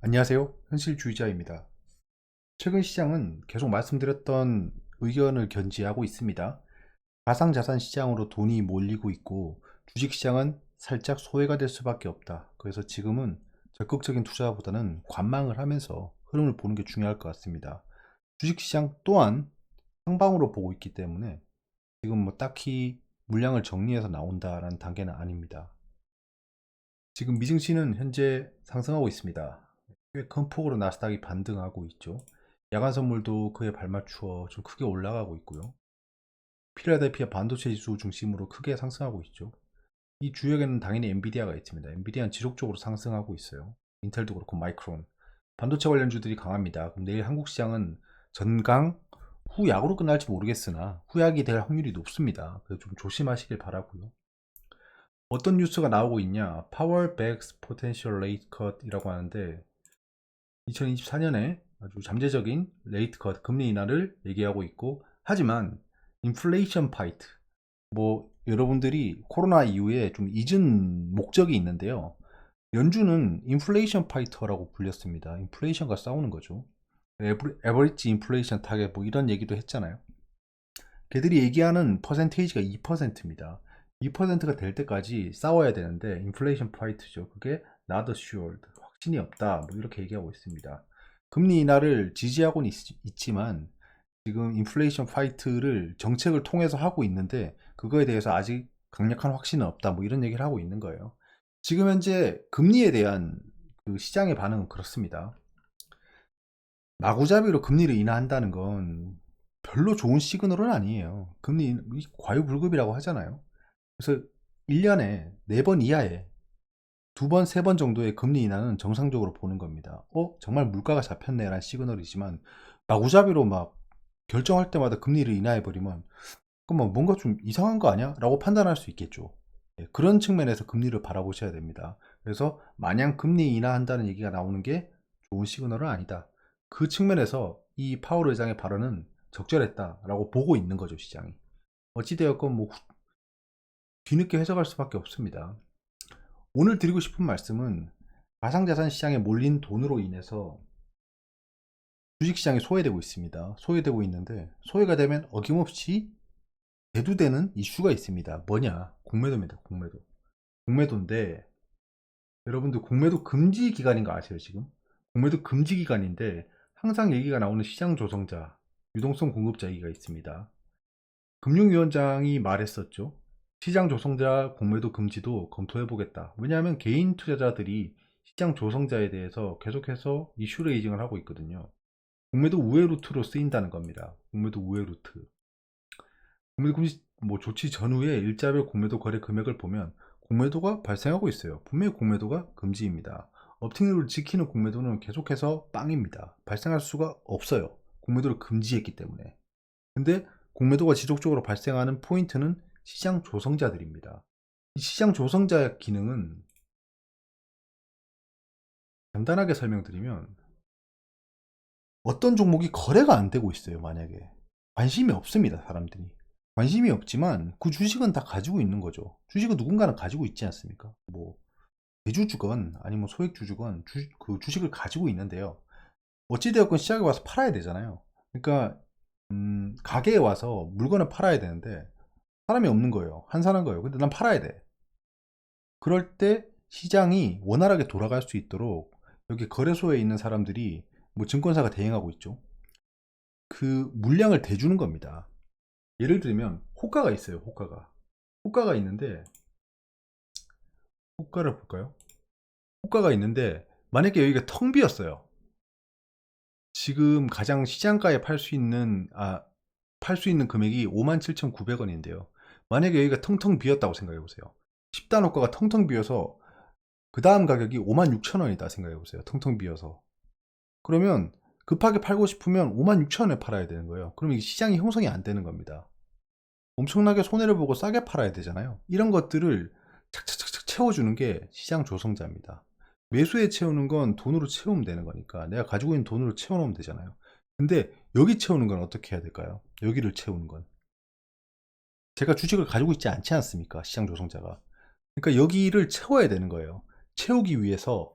안녕하세요. 현실주의자입니다. 최근 시장은 계속 말씀드렸던 의견을 견지하고 있습니다. 가상자산 시장으로 돈이 몰리고 있고 주식시장은 살짝 소외가 될 수밖에 없다. 그래서 지금은 적극적인 투자보다는 관망을 하면서 흐름을 보는 게 중요할 것 같습니다. 주식시장 또한 상방으로 보고 있기 때문에 지금 뭐 딱히 물량을 정리해서 나온다라는 단계는 아닙니다. 지금 미증시는 현재 상승하고 있습니다. 꽤 큰 폭으로 나스닥이 반등하고 있죠. 야간 선물도 그에 발맞추어 좀 크게 올라가고 있고요. 필라델피아 반도체 지수 중심으로 크게 상승하고 있죠. 이 주역에는 당연히 엔비디아가 있습니다. 엔비디아는 지속적으로 상승하고 있어요. 인텔도 그렇고 마이크론. 반도체 관련주들이 강합니다. 그럼 내일 한국 시장은 전강 후약으로 끝날지 모르겠으나 후약이 될 확률이 높습니다. 그래서 좀 조심하시길 바라고요. 어떤 뉴스가 나오고 있냐? Power backs potential rate cut이라고 하는데 2024년에 아주 잠재적인 레이트 컷 금리 인하를 얘기하고 있고, 하지만 인플레이션 파이트, 뭐 여러분들이 코로나 이후에 좀 잊은 목적이 있는데요. 연준은 인플레이션 파이터라고 불렸습니다. 인플레이션과 싸우는 거죠. 에버리지 인플레이션 타겟 뭐 이런 얘기도 했잖아요. 걔들이 얘기하는 퍼센테이지가 2%입니다. 2%가 될 때까지 싸워야 되는데 인플레이션 파이트죠. 그게 not assured, 확신이 없다. 뭐 이렇게 얘기하고 있습니다. 금리 인하를 지지하고는 있지만 지금 인플레이션 파이트를 정책을 통해서 하고 있는데 그거에 대해서 아직 강력한 확신은 없다. 뭐 이런 얘기를 하고 있는 거예요. 지금 현재 금리에 대한 그 시장의 반응은 그렇습니다. 마구잡이로 금리를 인하한다는 건 별로 좋은 시그널은 아니에요. 금리 과유불급이라고 하잖아요. 그래서 1년에 4번 이하에 2번, 3번 정도의 금리 인하는 정상적으로 보는 겁니다. 정말 물가가 잡혔네라는 시그널이지만 마구잡이로 막 결정할 때마다 금리를 인하해버리면 그럼 뭔가 좀 이상한 거 아니야? 라고 판단할 수 있겠죠. 그런 측면에서 금리를 바라보셔야 됩니다. 그래서 마냥 금리 인하한다는 얘기가 나오는 게 좋은 시그널은 아니다. 그 측면에서 이 파월 의장의 발언은 적절했다라고 보고 있는 거죠, 시장이. 어찌되었건 뭐 뒤늦게 해석할 수밖에 없습니다. 오늘 드리고 싶은 말씀은 가상자산 시장에 몰린 돈으로 인해서 주식시장이 소외되고 있습니다. 소외되고 있는데 소외가 되면 어김없이 대두되는 이슈가 있습니다. 뭐냐? 공매도입니다. 공매도. 공매도인데 여러분들 공매도 금지 기간인 거 아세요, 지금? 공매도 금지 기간인데 항상 얘기가 나오는 시장 조성자, 유동성 공급자 얘기가 있습니다. 금융위원장이 말했었죠. 시장 조성자 공매도 금지도 검토해보겠다. 왜냐하면 개인 투자자들이 시장 조성자에 대해서 계속해서 이슈 레이징을 하고 있거든요. 공매도 우회 루트로 쓰인다는 겁니다. 공매도 우회 루트. 공매도 금지 뭐 조치 전후에 일자별 공매도 거래 금액을 보면 공매도가 발생하고 있어요. 분명히 공매도가 금지입니다. 업팅룰을 지키는 공매도는 계속해서 빵입니다. 발생할 수가 없어요. 공매도를 금지했기 때문에. 근데 공매도가 지속적으로 발생하는 포인트는 시장 조성자들입니다. 이 시장 조성자 기능은 간단하게 설명드리면 어떤 종목이 거래가 안 되고 있어요. 만약에 관심이 없습니다. 사람들이 관심이 없지만 그 주식은 다 가지고 있는 거죠. 주식은 누군가는 가지고 있지 않습니까? 뭐 대주주건 아니면 소액주주건 그 주식을 가지고 있는데요. 어찌되었건 시장에 와서 팔아야 되잖아요. 그러니까 가게에 와서 물건을 팔아야 되는데 사람이 없는 거예요. 한산한 거예요. 근데 난 팔아야 돼. 그럴 때 시장이 원활하게 돌아갈 수 있도록 여기 거래소에 있는 사람들이 뭐 증권사가 대행하고 있죠. 그 물량을 대주는 겁니다. 예를 들면 호가가 있어요. 호가가 있는데 호가를 볼까요? 호가가 있는데 만약에 여기가 텅 비었어요. 지금 가장 시장가에 팔 수 있는 금액이 57,900원인데요. 만약에 여기가 텅텅 비었다고 생각해 보세요. 10단 호가가 텅텅 비어서 그 다음 가격이 56,000원이다 생각해 보세요. 텅텅 비어서. 그러면 급하게 팔고 싶으면 56,000원에 팔아야 되는 거예요. 그럼 이게 시장이 형성이 안 되는 겁니다. 엄청나게 손해를 보고 싸게 팔아야 되잖아요. 이런 것들을 착착착착 채워주는 게 시장 조성자입니다. 매수에 채우는 건 돈으로 채우면 되는 거니까 내가 가지고 있는 돈으로 채워놓으면 되잖아요. 근데 여기 채우는 건 어떻게 해야 될까요? 여기를 채우는 건 제가 주식을 가지고 있지 않지 않습니까? 시장 조성자가. 그러니까 여기를 채워야 되는 거예요. 채우기 위해서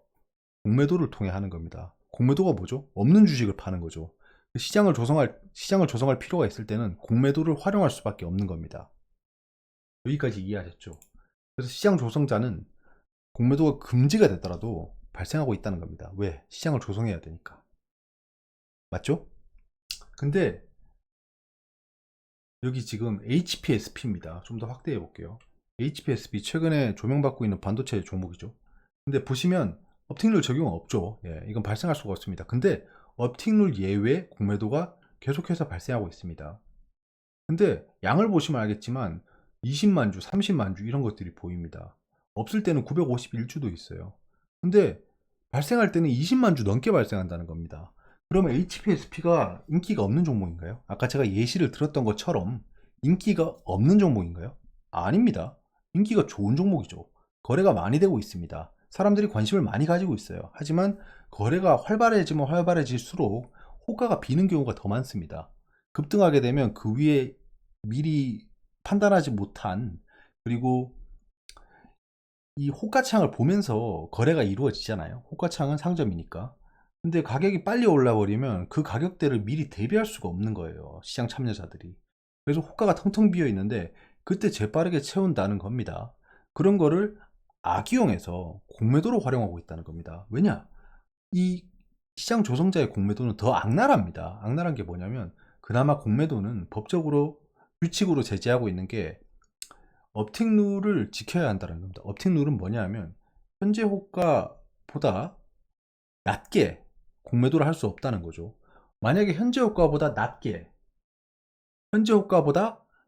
공매도를 통해 하는 겁니다. 공매도가 뭐죠? 없는 주식을 파는 거죠. 시장을 조성할 필요가 있을 때는 공매도를 활용할 수밖에 없는 겁니다. 여기까지 이해하셨죠? 그래서 시장 조성자는 공매도가 금지가 됐더라도 발생하고 있다는 겁니다. 왜? 시장을 조성해야 되니까. 맞죠? 근데 여기 지금 HPSP입니다. 좀 더 확대해 볼게요. HPSP 최근에 조명받고 있는 반도체 종목이죠. 근데 보시면 업틱룰 적용은 없죠. 예, 이건 발생할 수가 없습니다. 근데 업틱룰 예외 공매도가 계속해서 발생하고 있습니다. 근데 양을 보시면 알겠지만 20만 주, 30만 주 이런 것들이 보입니다. 없을 때는 951주도 있어요. 근데 발생할 때는 20만 주 넘게 발생한다는 겁니다. 그러면 HPSP가 인기가 없는 종목인가요? 아까 제가 예시를 들었던 것처럼 인기가 없는 종목인가요? 아닙니다. 인기가 좋은 종목이죠. 거래가 많이 되고 있습니다. 사람들이 관심을 많이 가지고 있어요. 하지만 거래가 활발해지면 활발해질수록 호가가 비는 경우가 더 많습니다. 급등하게 되면 그 위에 미리 판단하지 못한, 그리고 이 호가창을 보면서 거래가 이루어지잖아요. 호가창은 상점이니까. 근데 가격이 빨리 올라버리면 그 가격대를 미리 대비할 수가 없는 거예요. 시장 참여자들이. 그래서 호가가 텅텅 비어 있는데 그때 재빠르게 채운다는 겁니다. 그런 거를 악이용해서 공매도로 활용하고 있다는 겁니다. 왜냐? 이 시장 조성자의 공매도는 더 악랄합니다. 악랄한 게 뭐냐면, 그나마 공매도는 법적으로 규칙으로 제재하고 있는 게 업틱 룰을 지켜야 한다는 겁니다. 업틱 룰은 뭐냐 하면 현재 호가보다 낮게 공매도를 할 수 없다는 거죠. 만약에 현재 호가보다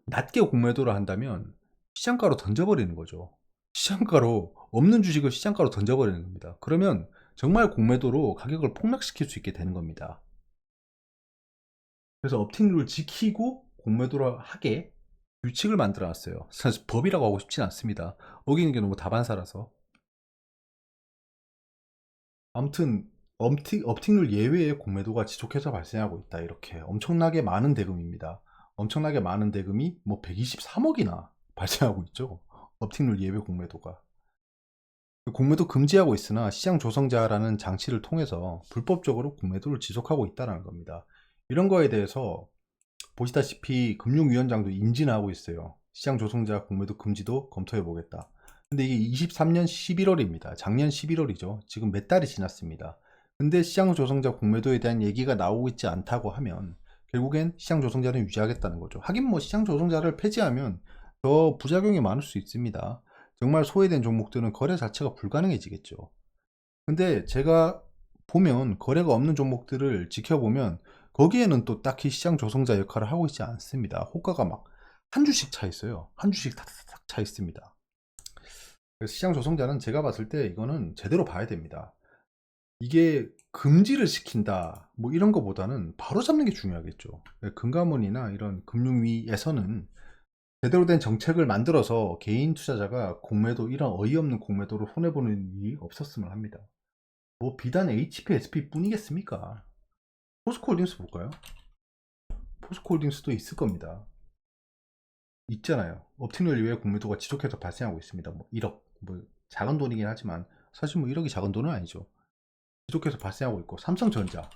낮게 공매도를 한다면 시장가로 던져버리는 거죠. 시장가로, 없는 주식을 시장가로 던져버리는 겁니다. 그러면 정말 공매도로 가격을 폭락시킬 수 있게 되는 겁니다. 그래서 업틱 룰을 지키고 공매도를 하게 규칙을 만들어 놨어요. 사실 법이라고 하고 싶진 않습니다. 어기는 게 너무 다반사라서. 아무튼 업틱룰 예외의 공매도가 지속해서 발생하고 있다. 이렇게 엄청나게 많은 대금입니다. 엄청나게 많은 대금이 뭐 123억이나 발생하고 있죠. 업틱룰 예외 공매도가. 공매도 금지하고 있으나 시장 조성자라는 장치를 통해서 불법적으로 공매도를 지속하고 있다는 겁니다. 이런 거에 대해서 보시다시피 금융위원장도 인지는 하고 있어요. 시장 조성자 공매도 금지도 검토해 보겠다. 근데 이게 23년 11월입니다. 작년 11월이죠. 지금 몇 달이 지났습니다. 근데 시장 조성자 공매도에 대한 얘기가 나오고 있지 않다고 하면 결국엔 시장 조성자는 유지하겠다는 거죠. 하긴 뭐 시장 조성자를 폐지하면 더 부작용이 많을 수 있습니다. 정말 소외된 종목들은 거래 자체가 불가능해지겠죠. 근데 제가 보면 거래가 없는 종목들을 지켜보면 거기에는 또 딱히 시장 조성자 역할을 하고 있지 않습니다. 호가가 막 한 주씩 차 있어요. 한 주씩 탁탁탁 차 있습니다. 그래서 시장 조성자는 제가 봤을 때 이거는 제대로 봐야 됩니다. 이게 금지를 시킨다 뭐 이런 거보다는 바로 잡는 게 중요하겠죠. 금감원이나 이런 금융위에서는 제대로 된 정책을 만들어서 개인 투자자가 공매도, 이런 어이없는 공매도를 손해보는 일이 없었으면 합니다. 뭐 비단 HPSP 뿐이겠습니까? 포스코홀딩스 볼까요? 포스코홀딩스도 있을 겁니다. 있잖아요. 업틱률 이외의 공매도가 지속해서 발생하고 있습니다. 뭐 1억, 뭐 작은 돈이긴 하지만 사실 뭐 1억이 작은 돈은 아니죠. 지속해서 발생하고 있고, 삼성전자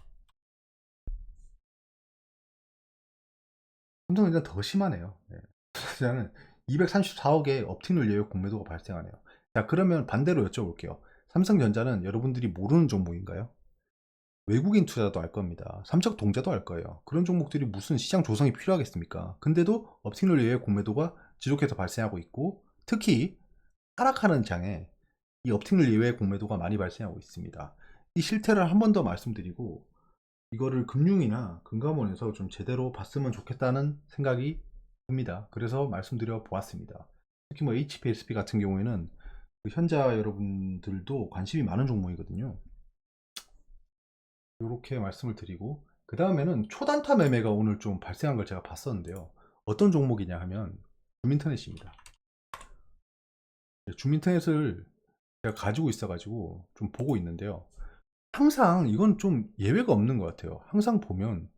더 심하네요. 네. 삼성전자는 234억의 업틱률 예외 공매도가 발생하네요. 자, 그러면 반대로 여쭤볼게요. 삼성전자는 여러분들이 모르는 종목인가요? 외국인 투자도 알 겁니다. 삼척 동자도 알 거예요. 그런 종목들이 무슨 시장 조성이 필요하겠습니까? 근데도 업틱률 예외 공매도가 지속해서 발생하고 있고, 특히 하락하는 장에 이 업틱률 예외 공매도가 많이 발생하고 있습니다. 이 실태를 한 번 더 말씀드리고, 이거를 금융이나 금감원에서 좀 제대로 봤으면 좋겠다는 생각이 듭니다. 그래서 말씀드려 보았습니다. 특히 뭐 HPSP 같은 경우에는 그 현자 여러분들도 관심이 많은 종목이거든요. 이렇게 말씀을 드리고, 그 다음에는 초단타 매매가 오늘 좀 발생한 걸 제가 봤었는데요. 어떤 종목이냐 하면 주민터넷입니다. 주민터넷을 제가 가지고 있어가지고 좀 보고 있는데요. 항상 이건 좀 예외가 없는 것 같아요. 항상 보면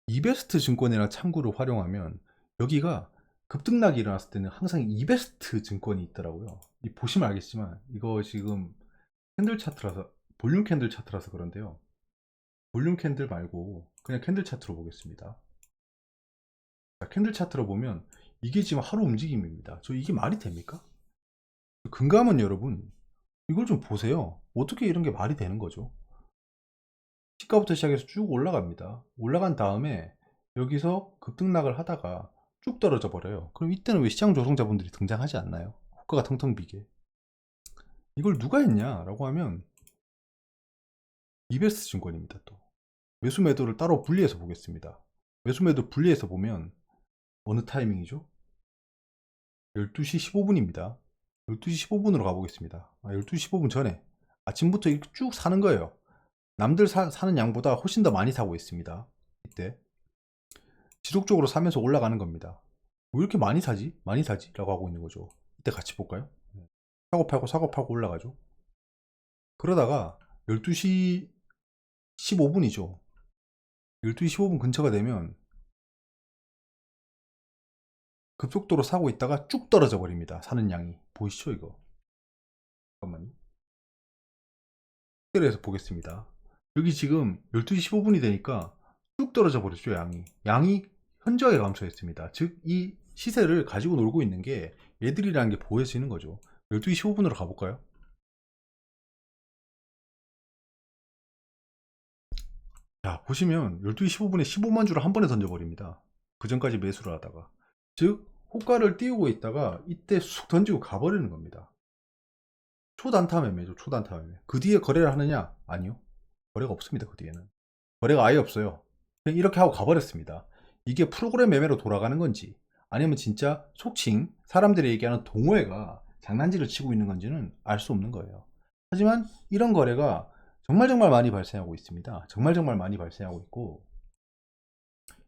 이베스트 증권이나 창구를 활용하면 여기가 급등락이 일어났을 때는 항상 이베스트 증권이 있더라고요. 보시면 알겠지만 이거 지금 캔들 차트라서 볼륨 캔들 차트라서 그런데요. 볼륨 캔들 말고 그냥 캔들 차트로 보겠습니다. 자, 캔들 차트로 보면 이게 지금 하루 움직임입니다. 저 이게 말이 됩니까? 금감원 여러분, 이걸 좀 보세요. 어떻게 이런 게 말이 되는 거죠? 시가부터 시작해서 쭉 올라갑니다. 올라간 다음에 여기서 급등락을 하다가 쭉 떨어져 버려요. 그럼 이때는 왜 시장 조성자분들이 등장하지 않나요? 호가가 텅텅 비게. 이걸 누가 했냐라고 하면 이베스트 증권입니다. 또 매수 매도를 따로 분리해서 보겠습니다. 매수 매도 분리해서 보면 어느 타이밍이죠? 12시 15분입니다. 12시 15분으로 가보겠습니다. 12시 15분 전에 아침부터 이렇게 쭉 사는 거예요. 남들 사는 양보다 훨씬 더 많이 사고 있습니다. 이때 지속적으로 사면서 올라가는 겁니다. 왜 이렇게 많이 사지? 많이 사지? 라고 하고 있는 거죠. 이때 같이 볼까요? 사고 팔고 사고 팔고 올라가죠. 그러다가 12시 15분이죠. 12시 15분 근처가 되면 급속도로 사고 있다가 쭉 떨어져 버립니다. 사는 양이. 보이시죠 이거? 잠깐만요. 해서 보겠습니다. 여기 지금 12시 15분이 되니까 쭉 떨어져 버렸죠. 양이 현저하게 감소했습니다. 즉 이 시세를 가지고 놀고 있는 게 얘들이라는 게 보여지는 거죠. 12시 15분으로 가볼까요? 자, 보시면 12시 15분에 15만 주를 한 번에 던져버립니다. 그 전까지 매수를 하다가. 즉 호가를 띄우고 있다가 이때 쑥 던지고 가버리는 겁니다. 초단타 매매죠. 초단타 매매. 그 뒤에 거래를 하느냐? 아니요. 거래가 없습니다. 그 뒤에는. 거래가 아예 없어요. 그냥 이렇게 하고 가버렸습니다. 이게 프로그램 매매로 돌아가는 건지 아니면 진짜 속칭 사람들이 얘기하는 동호회가 장난질을 치고 있는 건지는 알 수 없는 거예요. 하지만 이런 거래가 정말 많이 발생하고 있습니다. 정말 많이 발생하고 있고,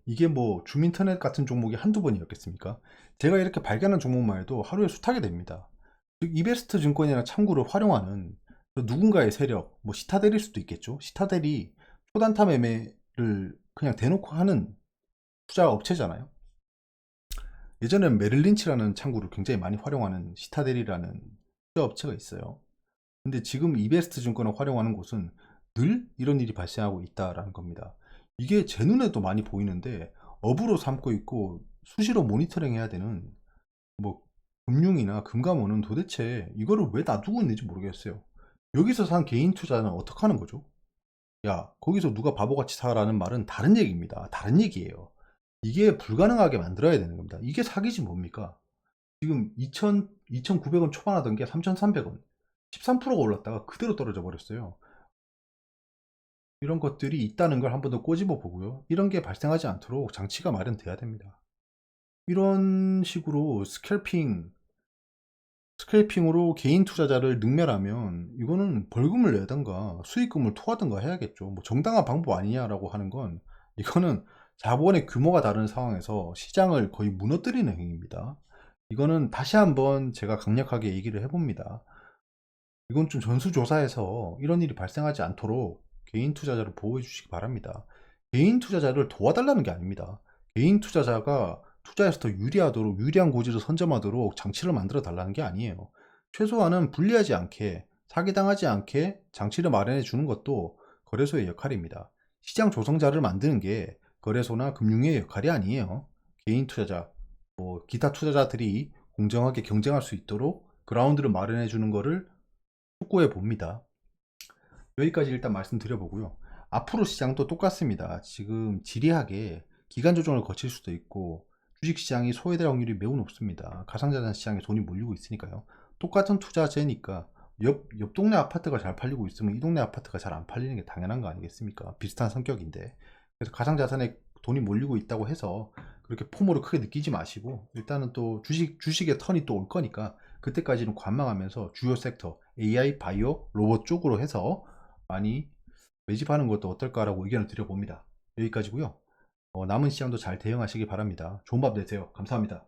이게 뭐 줌인터넷 같은 종목이 한두 번이었겠습니까? 제가 이렇게 발견한 종목만 해도 하루에 수탁이 됩니다. 즉 이베스트 증권이나 창구를 활용하는 누군가의 세력, 뭐 시타델일 수도 있겠죠. 시타델이 초단타 매매를 그냥 대놓고 하는 투자 업체잖아요. 예전엔 메릴린치라는 창구를 굉장히 많이 활용하는 시타델이라는 투자 업체가 있어요. 근데 지금 이베스트 증권을 활용하는 곳은 늘 이런 일이 발생하고 있다라는 겁니다. 이게 제 눈에도 많이 보이는데 업으로 삼고 있고 수시로 모니터링 해야 되는 뭐 금융이나 금감원은 도대체 이거를 왜 놔두고 있는지 모르겠어요. 여기서 산 개인 투자는 어떻게 하는 거죠? 야, 거기서 누가 바보같이 사라는 말은 다른 얘기입니다. 다른 얘기예요. 이게 불가능하게 만들어야 되는 겁니다. 이게 사기지 뭡니까? 지금 2,900원 초반 하던 게 3,300원. 13%가 올랐다가 그대로 떨어져 버렸어요. 이런 것들이 있다는 걸 한 번 더 꼬집어 보고요. 이런 게 발생하지 않도록 장치가 마련돼야 됩니다. 이런 식으로 스캘핑으로 개인 투자자를 능멸하면 이거는 벌금을 내든가 수익금을 토하든가 해야겠죠. 뭐 정당한 방법 아니냐라고 하는 건 이거는 자본의 규모가 다른 상황에서 시장을 거의 무너뜨리는 행위입니다. 이거는 다시 한번 제가 강력하게 얘기를 해봅니다. 이건 좀 전수조사해서 이런 일이 발생하지 않도록 개인 투자자를 보호해 주시기 바랍니다. 개인 투자자를 도와달라는 게 아닙니다. 개인 투자자가 투자에서 더 유리하도록 유리한 고지를 선점하도록 장치를 만들어 달라는 게 아니에요. 최소한은 불리하지 않게 사기당하지 않게 장치를 마련해 주는 것도 거래소의 역할입니다. 시장 조성자를 만드는 게 거래소나 금융의 역할이 아니에요. 개인 투자자, 뭐 기타 투자자들이 공정하게 경쟁할 수 있도록 그라운드를 마련해 주는 거를 촉구해 봅니다. 여기까지 일단 말씀드려보고요. 앞으로 시장도 똑같습니다. 지금 지리하게 기간 조정을 거칠 수도 있고 주식시장이 소외될 확률이 매우 높습니다. 가상자산 시장에 돈이 몰리고 있으니까요. 똑같은 투자재니까 옆 동네 아파트가 잘 팔리고 있으면 이 동네 아파트가 잘 안 팔리는 게 당연한 거 아니겠습니까? 비슷한 성격인데. 그래서 가상자산에 돈이 몰리고 있다고 해서 그렇게 포모를 크게 느끼지 마시고 일단은 또 주식의 턴이 또 올 거니까 그때까지는 관망하면서 주요 섹터 AI, 바이오, 로봇 쪽으로 해서 많이 매집하는 것도 어떨까라고 의견을 드려봅니다. 여기까지고요. 남은 시장도 잘 대응하시기 바랍니다. 좋은 밤 되세요. 감사합니다.